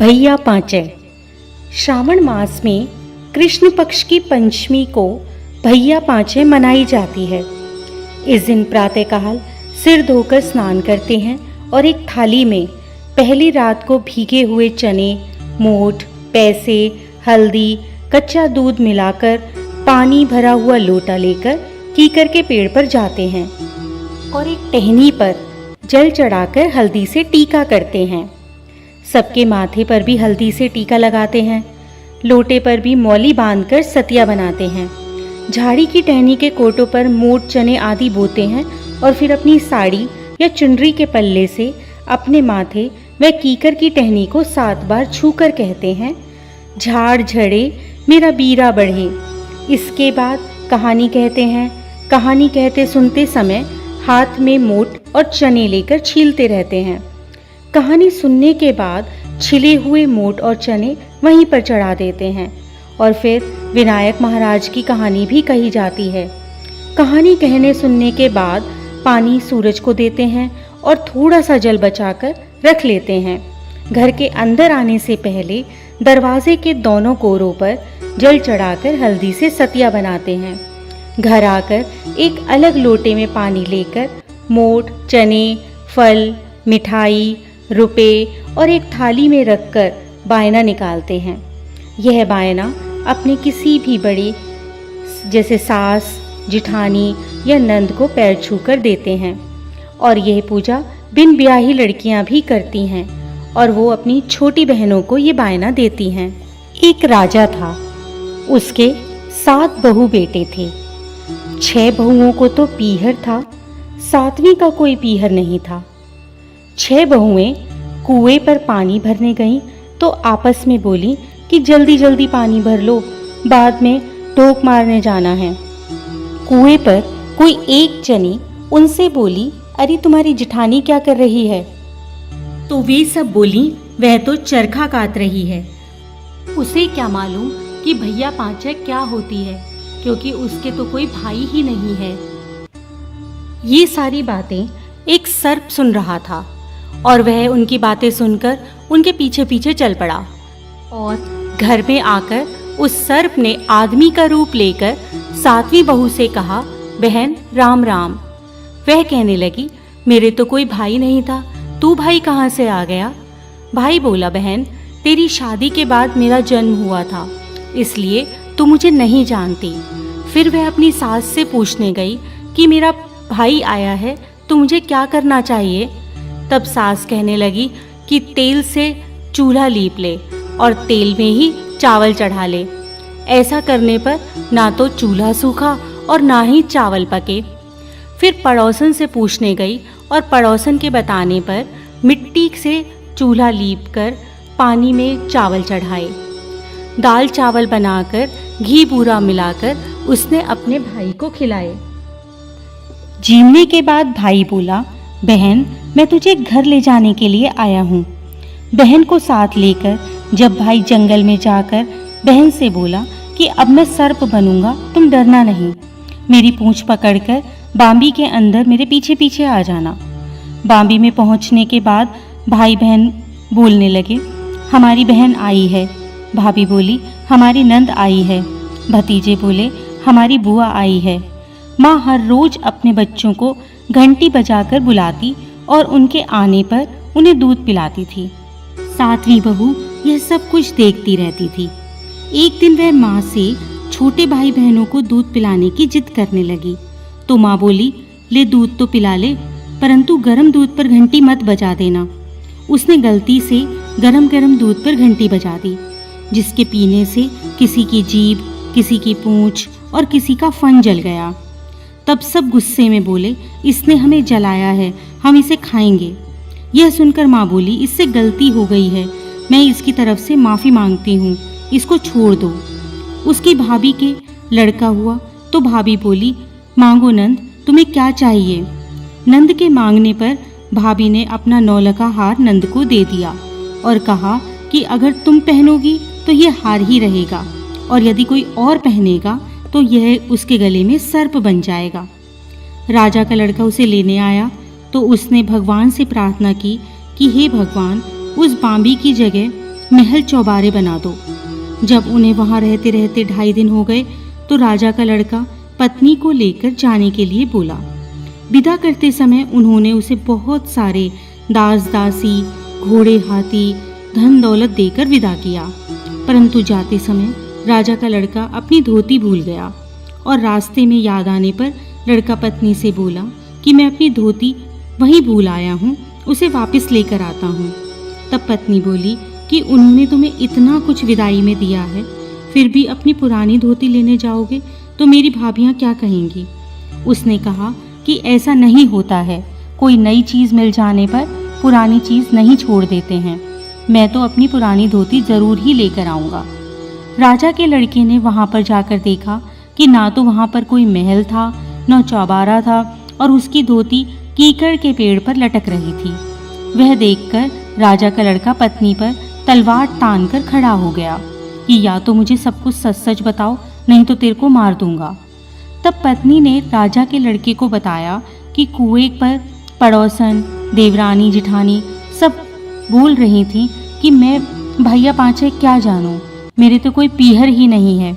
भैया पांचय। श्रावण मास में कृष्ण पक्ष की पंचमी को भैया पांचय मनाई जाती है। इस दिन प्रातःकाल सिर धोकर स्नान करते हैं और एक थाली में पहली रात को भीगे हुए चने, मोठ, पैसे, हल्दी, कच्चा दूध मिलाकर पानी भरा हुआ लोटा लेकर कीकर के पेड़ पर जाते हैं और एक टहनी पर जल चढ़ाकर हल्दी से टीका करते हैं। सबके माथे पर भी हल्दी से टीका लगाते हैं। लोटे पर भी मौली बांधकर सतिया बनाते हैं। झाड़ी की टहनी के कोटों पर मोट, चने आदि बोते हैं और फिर अपनी साड़ी या चुनरी के पल्ले से अपने माथे व कीकर की टहनी को 7 बार छूकर कहते हैं, झाड़ झड़े मेरा बीरा बढ़े। इसके बाद कहानी कहते हैं। कहानी कहते सुनते समय हाथ में मोट और चने लेकर छीलते रहते हैं। कहानी सुनने के बाद छिले हुए मोट और चने वहीं पर चढ़ा देते हैं और फिर विनायक महाराज की कहानी भी कही जाती है। कहानी कहने सुनने के बाद पानी सूरज को देते हैं और थोड़ा सा जल बचाकर रख लेते हैं। घर के अंदर आने से पहले दरवाजे के दोनों कोरों पर जल चढ़ाकर हल्दी से सतिया बनाते हैं। घर आकर एक अलग लोटे में पानी लेकर मोट, चने, फल, मिठाई, रुपए और एक थाली में रखकर बायना निकालते हैं। यह बायना अपने किसी भी बड़े जैसे सास, जिठानी या नंद को पैर छूकर देते हैं और यह पूजा बिन ब्याही लड़कियां भी करती हैं और वो अपनी छोटी बहनों को ये बायना देती हैं। एक राजा था, उसके 7 बहू बेटे थे। 6 बहुओं को तो पीहर था, 7वीं का कोई पीहर नहीं था। 6 बहुएं कुएं पर पानी भरने गईं तो आपस में बोली कि जल्दी जल्दी पानी भर लो, बाद में टोक मारने जाना है। कुएं पर कोई एक जनी उनसे बोली, अरे तुम्हारी जिठानी क्या कर रही है? तो वे सब बोली, वह तो चरखा काट रही है। उसे क्या मालूम कि भैया पांचय क्या होती है, क्योंकि उसके तो कोई भाई ही नहीं है। ये सारी बातें एक सर्प सुन रहा था और वह उनकी बातें सुनकर उनके पीछे पीछे चल पड़ा और घर में आकर उस सर्प ने आदमी का रूप लेकर 7वीं बहू से कहा, बहन राम राम। वह कहने लगी, मेरे तो कोई भाई नहीं था, तू भाई कहाँ से आ गया? भाई बोला, बहन तेरी शादी के बाद मेरा जन्म हुआ था, इसलिए तू मुझे नहीं जानती। फिर वह अपनी सास से पूछने गई कि मेरा भाई आया है तो मुझे क्या करना चाहिए? तब सास कहने लगी कि तेल से चूल्हा लीप ले और तेल में ही चावल चढ़ा ले। ऐसा करने पर ना तो चूल्हा सूखा और ना ही चावल पके। फिर पड़ोसन से पूछने गई और पड़ोसन के बताने पर मिट्टी से चूल्हा लीप कर पानी में चावल चढ़ाए। दाल चावल बनाकर घी बूरा मिलाकर उसने अपने भाई को खिलाए। जीवने के बाद भाई बोला, बहन मैं तुझे घर ले जाने के लिए आया हूँ। बहन को साथ लेकर जब भाई जंगल में जाकर बहन से बोला कि अब मैं सर्प बनूंगा, तुम डरना नहीं। मेरी पूंछ पकड़कर बांबी के अंदर मेरे पीछे पीछे आ जाना। बांबी में पहुँचने के बाद भाई बहन बोलने लगे, हमारी बहन आई है। भाभी बोली, हमारी नंद आई है। भतीजे बोले, हमारी बुआ आई है। माँ हर रोज अपने बच्चों को घंटी बजाकर बुलाती और उनके आने पर उन्हें दूध पिलाती थी। 7वीं बहू यह सब कुछ देखती रहती थी। एक दिन वह माँ से छोटे भाई बहनों को दूध पिलाने की जिद करने लगी तो माँ बोली, ले दूध तो पिला ले, परंतु गर्म दूध पर घंटी मत बजा देना। उसने गलती से गरम गरम दूध पर घंटी बजा दी, जिसके पीने से किसी की जीभ, किसी की पूंछ और किसी का फन जल गया। तब सब गुस्से में बोले, इसने हमें जलाया है, हम इसे खाएंगे। यह सुनकर माँ बोली, इससे गलती हो गई है, मैं इसकी तरफ से माफ़ी मांगती हूँ, इसको छोड़ दो। उसकी भाभी के लड़का हुआ तो भाभी बोली, मांगो नंद, तुम्हें क्या चाहिए? नंद के मांगने पर भाभी ने अपना 9 लखा हार नंद को दे दिया और कहा कि अगर तुम पहनोगी तो यह हार ही रहेगा और यदि कोई और पहनेगा तो यह उसके गले में सर्प बन जाएगा। राजा का लड़का उसे लेने आया तो उसने भगवान से प्रार्थना की कि हे भगवान, उस बांबी की जगह महल चौबारे बना दो। जब उन्हें वहां रहते रहते 2.5 दिन हो गए तो राजा का लड़का पत्नी को लेकर जाने के लिए बोला। विदा करते समय उन्होंने उसे बहुत सारे दास दासी, घोड़े, हाथी, धन दौलत देकर विदा किया। परंतु जाते समय राजा का लड़का अपनी धोती भूल गया और रास्ते में याद आने पर लड़का पत्नी से बोला कि मैं अपनी धोती वहीं भूल आया हूँ, उसे वापस लेकर आता हूँ। तब पत्नी बोली कि उन्होंने तुम्हें इतना कुछ विदाई में दिया है, फिर भी अपनी पुरानी धोती लेने जाओगे तो मेरी भाभियाँ क्या कहेंगी। उसने कहा कि ऐसा नहीं होता है, कोई नई चीज़ मिल जाने पर पुरानी चीज़ नहीं छोड़ देते हैं। मैं तो अपनी पुरानी धोती ज़रूर ही लेकर आऊँगा। राजा के लड़के ने वहाँ पर जाकर देखा कि ना तो वहाँ पर कोई महल था, न चौबारा था, और उसकी धोती कीकड़ के पेड़ पर लटक रही थी। वह देखकर राजा का लड़का पत्नी पर तलवार तान कर खड़ा हो गया कि या तो मुझे सब कुछ सच सच बताओ, नहीं तो तेरे को मार दूंगा। तब पत्नी ने राजा के लड़के को बताया कि कुएं पर पड़ोसन, देवरानी, जिठानी सब बोल रही थी कि मैं भैया पांचे क्या जानूं, मेरे तो कोई पीहर ही नहीं है।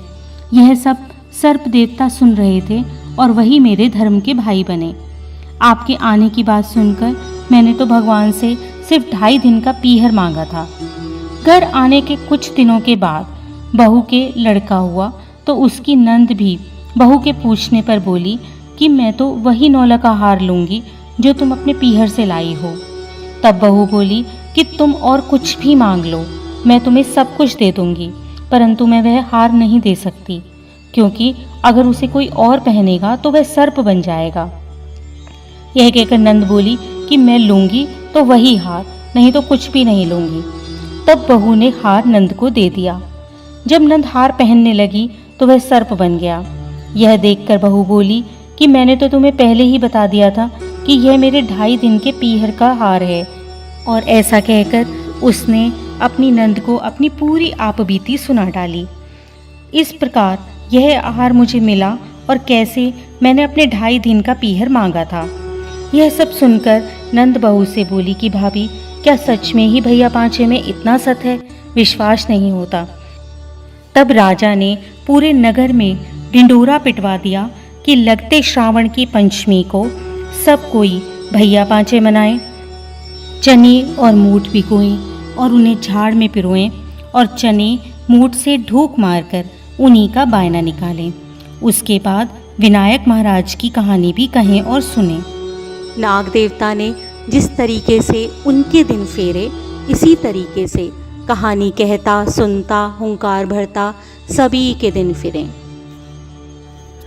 यह सब सर्प देवता सुन रहे थे और वही मेरे धर्म के भाई बने। आपके आने की बात सुनकर मैंने तो भगवान से सिर्फ 2.5 दिन का पीहर मांगा था। घर आने के कुछ दिनों के बाद बहू के लड़का हुआ तो उसकी नंद भी बहू के पूछने पर बोली कि मैं तो वही नौला का हार लूँगी जो तुम अपने पीहर से लाई हो। तब बहू बोली कि तुम और कुछ भी मांग लो, मैं तुम्हें सब कुछ दे दूँगी, परंतु मैं वह हार नहीं दे सकती, क्योंकि अगर उसे कोई और पहनेगा तो वह सर्प बन जाएगा। यह कहकर नंद बोली कि मैं लूँगी तो वही हार, नहीं तो कुछ भी नहीं लूँगी। तब बहू ने हार नंद को दे दिया। जब नंद हार पहनने लगी तो वह सर्प बन गया। यह देखकर बहू बोली कि मैंने तो तुम्हें पहले ही बता दिया था कि यह मेरे 2.5 दिन के पीहर का हार है। और ऐसा कहकर उसने अपनी नंद को अपनी पूरी आपबीती सुना डाली। इस प्रकार यह हार मुझे मिला और कैसे मैंने अपने 2.5 दिन का पीहर मांगा था। यह सब सुनकर नंद बहू से बोली कि भाभी, क्या सच में ही भैया पांचे में इतना सत है, विश्वास नहीं होता। तब राजा ने पूरे नगर में ढिंढोरा पिटवा दिया कि लगते श्रावण की पंचमी को सब कोई भैया पांचे मनाए, चने और मूठ भिगोएं और उन्हें झाड़ में पिरोएं और चने मूठ से ढूक मारकर उन्हीं का बायना निकालें। उसके बाद विनायक महाराज की कहानी भी कहें और सुनें। नाग देवता ने जिस तरीके से उनके दिन फेरे, इसी तरीके से कहानी कहता, सुनता, हुंकार भरता सभी के दिन फिरें।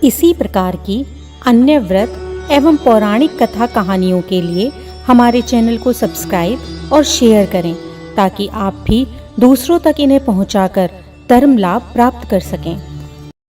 इसी प्रकार की अन्य व्रत एवं पौराणिक कथा कहानियों के लिए हमारे चैनल को सब्सक्राइब और शेयर करें, ताकि आप भी दूसरों तक इन्हें पहुंचाकर धर्म लाभ प्राप्त कर सकें।